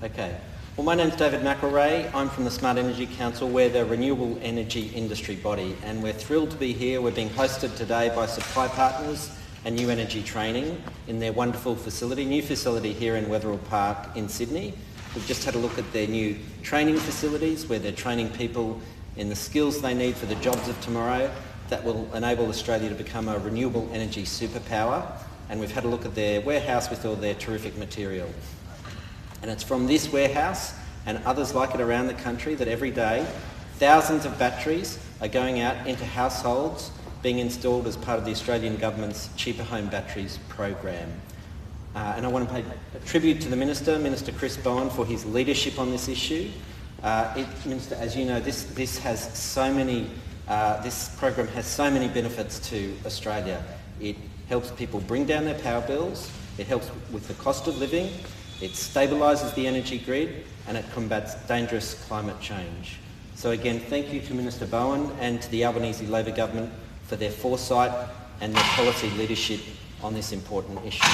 Okay. Well, my name's David McElrea. I'm from the Smart Energy Council. We're the renewable energy industry body, and we're thrilled to be here. We're being hosted today by Supply Partners and New Energy Training in their wonderful facility, new facility here in Wetherill Park in Sydney. We've just had a look at their new training facilities where they're training people in the skills they need for the jobs of tomorrow that will enable Australia to become a renewable energy superpower. And we've had a look at their warehouse with all their terrific material. And it's from this warehouse and others like it around the country that every day thousands of batteries are going out into households being installed as part of the Australian Government's Cheaper Home Batteries program. And I want to pay a tribute to the Minister Chris Bowen, for his leadership on this issue. Minister, as you know, this program has so many benefits to Australia. It helps people bring down their power bills, it helps with the cost of living, it stabilises the energy grid, and it combats dangerous climate change. So again, thank you to Minister Bowen and to the Albanese Labor Government for their foresight and their policy leadership on this important issue.